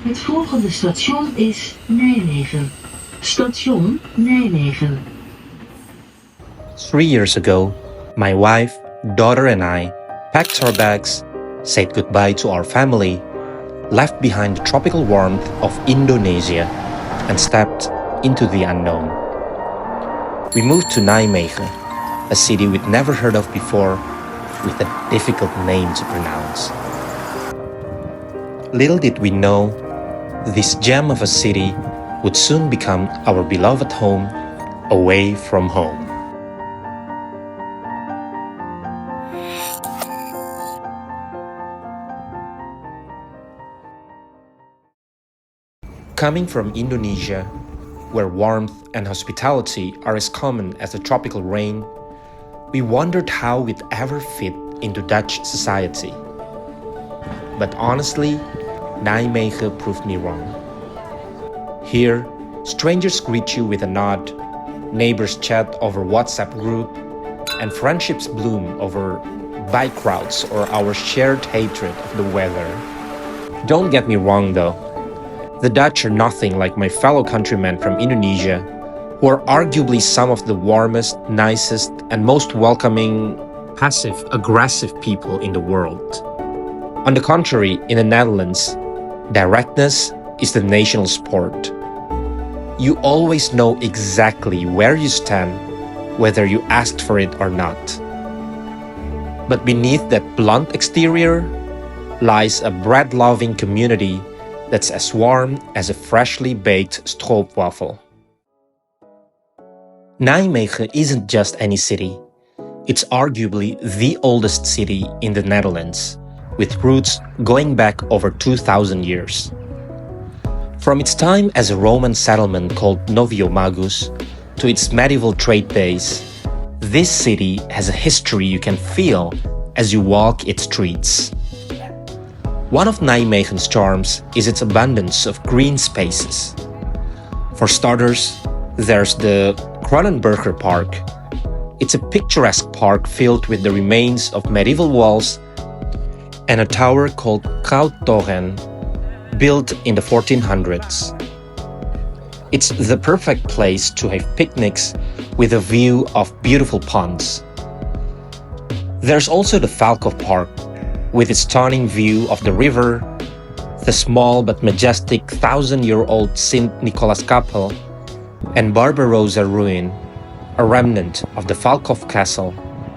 Het volgende station is Nijmegen. Station Nijmegen. 3 years ago, my wife, daughter and I packed our bags, said goodbye to our family, left behind the tropical warmth of Indonesia, and stepped into the unknown. We moved to Nijmegen, a city we'd never heard of before, with a difficult name to pronounce. Little did we know, this gem of a city would soon become our beloved home, away from home. Coming from Indonesia, where warmth and hospitality are as common as the tropical rain, we wondered how we'd ever fit into Dutch society. But honestly, Nijmegen proved me wrong. Here, strangers greet you with a nod, neighbors chat over WhatsApp group, and friendships bloom over bike routes or our shared hatred of the weather. Don't get me wrong though, the Dutch are nothing like my fellow countrymen from Indonesia, who are arguably some of the warmest, nicest, and most welcoming, passive-aggressive people in the world. On the contrary, in the Netherlands, directness is the national sport. You always know exactly where you stand, whether you asked for it or not. But beneath that blunt exterior lies a bread-loving community that's as warm as a freshly baked stroopwafel. Nijmegen isn't just any city. It's arguably the oldest city in the Netherlands, with roots going back over 2,000 years. From its time as a Roman settlement called Noviomagus to its medieval trade days, this city has a history you can feel as you walk its streets. One of Nijmegen's charms is its abundance of green spaces. For starters, there's the Kronenburger Park. It's a picturesque park filled with the remains of medieval walls and a tower called Kruittoren, built in the 1400s. It's the perfect place to have picnics with a view of beautiful ponds. There's also the Valkov Park, with its stunning view of the river, the small but majestic 1,000-year-old St. Nicholas Chapel, and Barbarossa Ruin, a remnant of the Valkov Castle,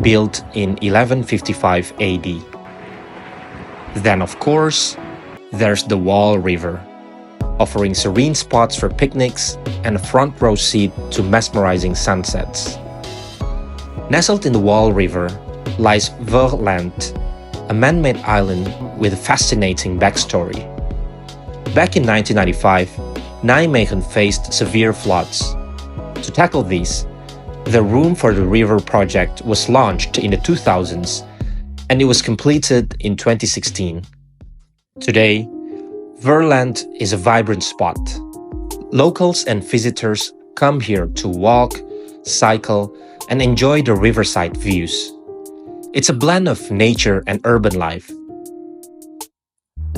built in 1155 AD. Then, of course, there's the Waal River, offering serene spots for picnics and a front row seat to mesmerizing sunsets. Nestled in the Waal River lies Verland, a man-made island with a fascinating backstory. Back in 1995, Nijmegen faced severe floods. To tackle these, the Room for the River project was launched in the 2000s, and it was completed in 2016. Today, Verland is a vibrant spot. Locals and visitors come here to walk, cycle, and enjoy the riverside views. It's a blend of nature and urban life.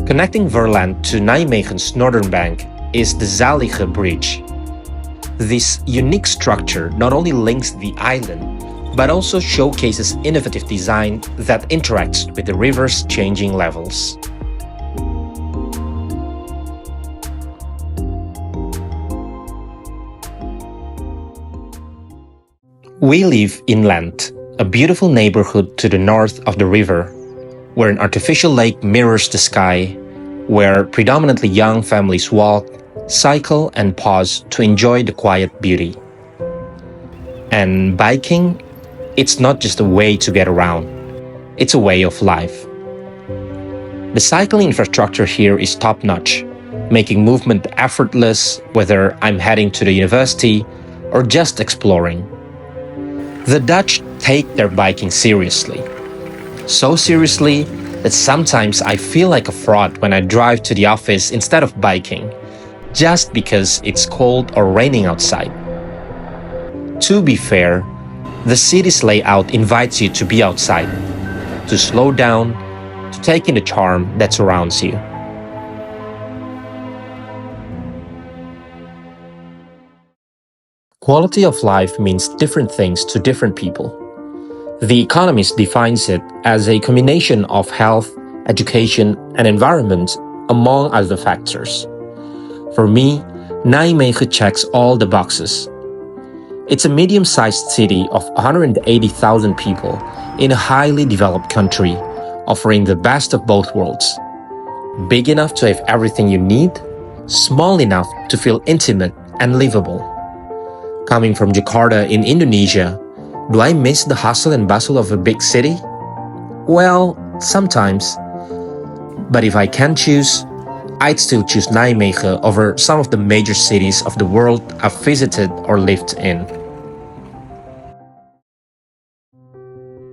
Connecting Verland to Nijmegen's northern bank is the Zalige Bridge. This unique structure not only links the island, but also showcases innovative design that interacts with the river's changing levels. We live inland, a beautiful neighborhood to the north of the river, where an artificial lake mirrors the sky, where predominantly young families walk, cycle, and pause to enjoy the quiet beauty. And biking, it's not just a way to get around, it's a way of life. The cycling infrastructure here is top-notch, making movement effortless whether I'm heading to the university or just exploring. The Dutch take their biking seriously. So seriously that sometimes I feel like a fraud when I drive to the office instead of biking, just because it's cold or raining outside. To be fair, the city's layout invites you to be outside, to slow down, to take in the charm that surrounds you. Quality of life means different things to different people. The Economist defines it as a combination of health, education, and environment, among other factors. For me, Nijmegen checks all the boxes. It's a medium-sized city of 180,000 people in a highly developed country, offering the best of both worlds. Big enough to have everything you need, small enough to feel intimate and livable. Coming from Jakarta in Indonesia, do I miss the hustle and bustle of a big city? Well, sometimes. But if I can choose, I'd still choose Nijmegen over some of the major cities of the world I've visited or lived in.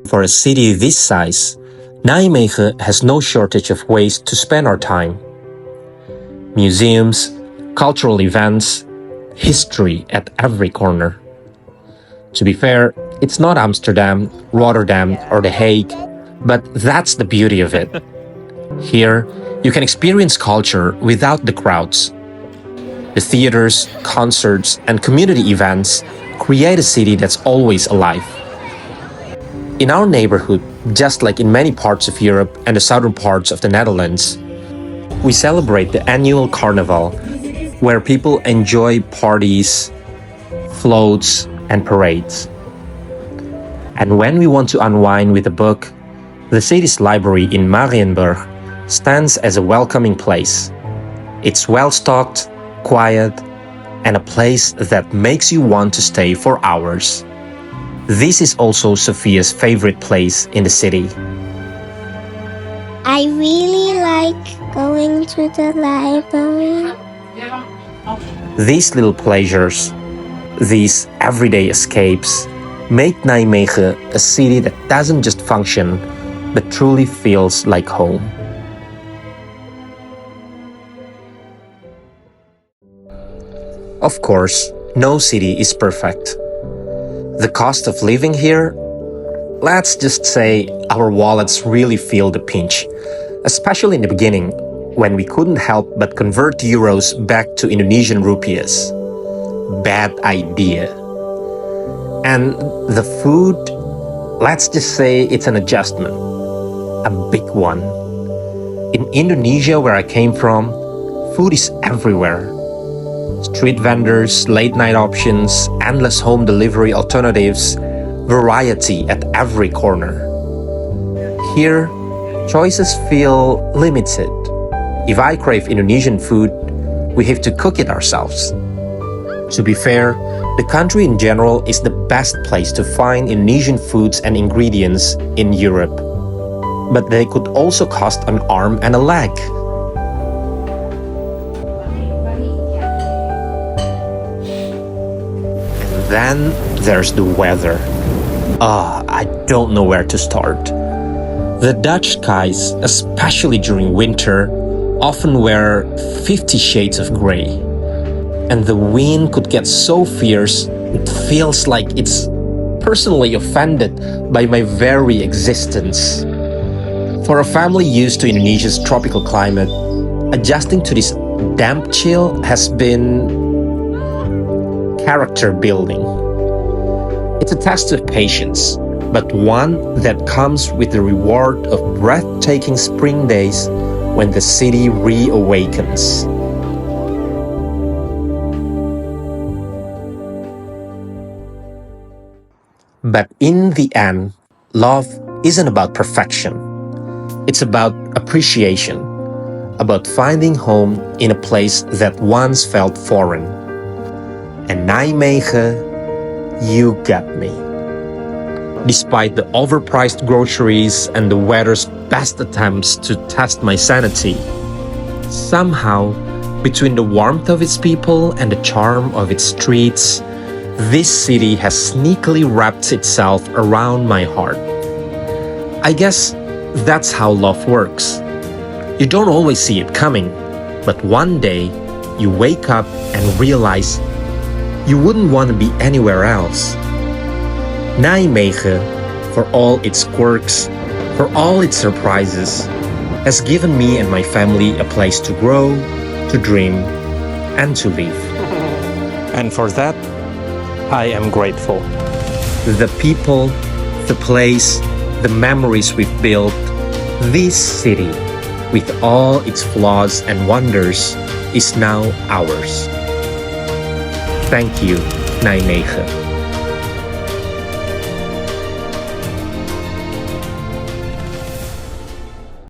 For a city this size, Nijmegen has no shortage of ways to spend our time. Museums, cultural events, history at every corner. To be fair, it's not Amsterdam, Rotterdam, or The Hague, but that's the beauty of it. Here, you can experience culture without the crowds. The theaters, concerts, and community events create a city that's always alive. In our neighborhood, just like in many parts of Europe and the southern parts of the Netherlands, we celebrate the annual carnival, where people enjoy parties, floats, and parades. And when we want to unwind with a book, the city's library in Marienburg stands as a welcoming place. It's well-stocked, quiet, and a place that makes you want to stay for hours. This is also Sofia's favorite place in the city. I really like going to the library. These little pleasures, these everyday escapes, make Nijmegen a city that doesn't just function, but truly feels like home. Of course, no city is perfect. The cost of living here, let's just say our wallets really feel the pinch, especially in the beginning, when we couldn't help but convert euros back to Indonesian rupiahs. Bad idea. And the food, let's just say it's an adjustment. A big one. In Indonesia, where I came from, food is everywhere. Street vendors, late-night options, endless home delivery alternatives, variety at every corner. Here, choices feel limited. If I crave Indonesian food, we have to cook it ourselves. To be fair, the country in general is the best place to find Indonesian foods and ingredients in Europe. But they could also cost an arm and a leg. And then there's the weather. I don't know where to start. The Dutch skies, especially during winter, often wear 50 shades of gray. And the wind could get so fierce, it feels like it's personally offended by my very existence. For a family used to Indonesia's tropical climate, adjusting to this damp chill has been character building. It's a test of patience, but one that comes with the reward of breathtaking spring days when the city reawakens. But in the end, love isn't about perfection. It's about appreciation, about finding home in a place that once felt foreign. And Nijmegen, you got me. Despite the overpriced groceries and the weather's best attempts to test my sanity, somehow, between the warmth of its people and the charm of its streets, this city has sneakily wrapped itself around my heart. I guess that's how love works. You don't always see it coming, but one day you wake up and realize you wouldn't want to be anywhere else. Nijmegen, for all its quirks, for all its surprises, has given me and my family a place to grow, to dream, and to live. And for that, I am grateful. The people, the place, the memories we've built, this city, with all its flaws and wonders, is now ours. Thank you, Nijmegen.